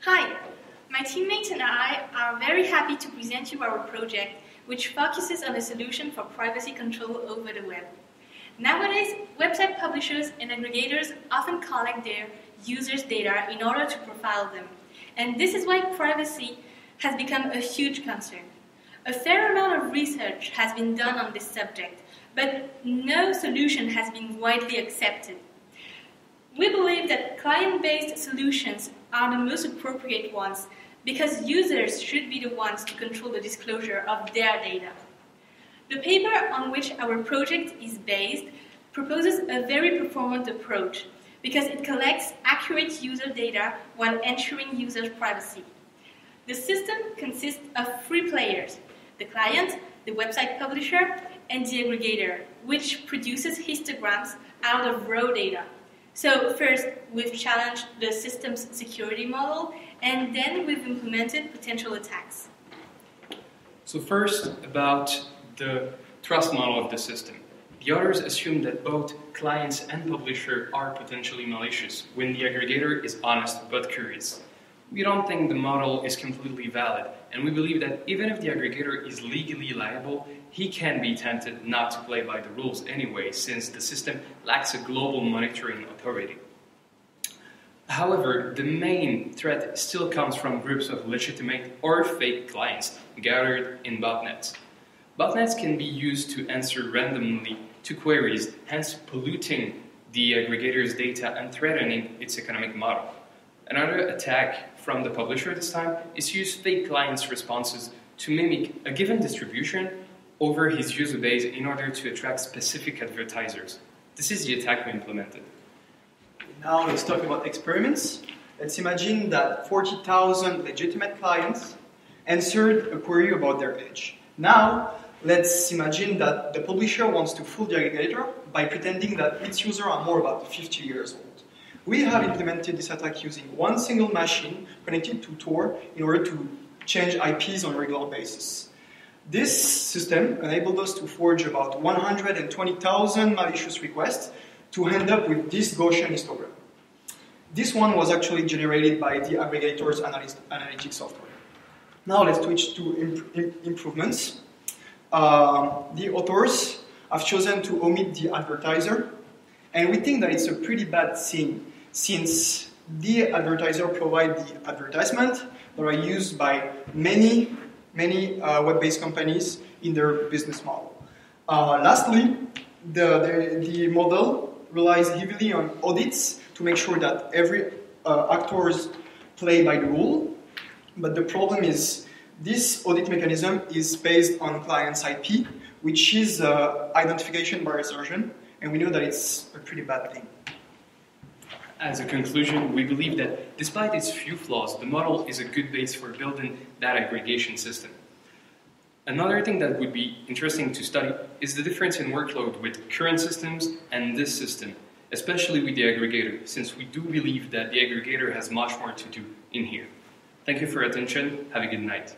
Hi, my teammates and I are very happy to present you our project, which focuses on a solution for privacy control over the web. Nowadays, website publishers and aggregators often collect their users' data in order to profile them, and this is why privacy has become a huge concern. A fair amount of research has been done on this subject, but no solution has been widely accepted. We believe that client-based solutions are the most appropriate ones because users should be the ones to control the disclosure of their data. The paper on which our project is based proposes a very performant approach because it collects accurate user data while ensuring users' privacy. The system consists of three players: the client, the website publisher, and the aggregator, which produces histograms out of raw data. So first, we've challenged the system's security model, and then we've implemented potential attacks. So first, about the trust model of the system. The authors assume that both clients and publisher are potentially malicious when the aggregator is honest but curious. We don't think the model is completely valid, and we believe that even if the aggregator is legally liable, he can be tempted not to play by the rules anyway, since the system lacks a global monitoring authority. However, the main threat still comes from groups of legitimate or fake clients gathered in botnets. Botnets can be used to answer randomly to queries, hence polluting the aggregator's data and threatening its economic model. Another attack from the publisher this time is to use fake clients' responses to mimic a given distribution over his user base in order to attract specific advertisers. This is the attack we implemented. Now let's talk about experiments. Let's imagine that 40,000 legitimate clients answered a query about their age. Now let's imagine that the publisher wants to fool the aggregator by pretending that its users are more about 50 years old. We have implemented this attack using one single machine connected to Tor in order to change IPs on a regular basis. This system enabled us to forge about 120,000 malicious requests to end up with this Gaussian histogram. This one was actually generated by the aggregator's analytics software. Now let's switch to improvements. The authors have chosen to omit the advertiser, and we think that it's a pretty bad thing since the advertiser provides the advertisement that are used by many web-based companies in their business model. Lastly, the model relies heavily on audits to make sure that every actors play by the rule. But the problem is this audit mechanism is based on client's IP, which is identification by assertion, and we know that it's a pretty bad thing. As a conclusion, we believe that despite its few flaws, the model is a good base for building that aggregation system. Another thing that would be interesting to study is the difference in workload with current systems and this system, especially with the aggregator, since we do believe that the aggregator has much more to do in here. Thank you for your attention. Have a good night.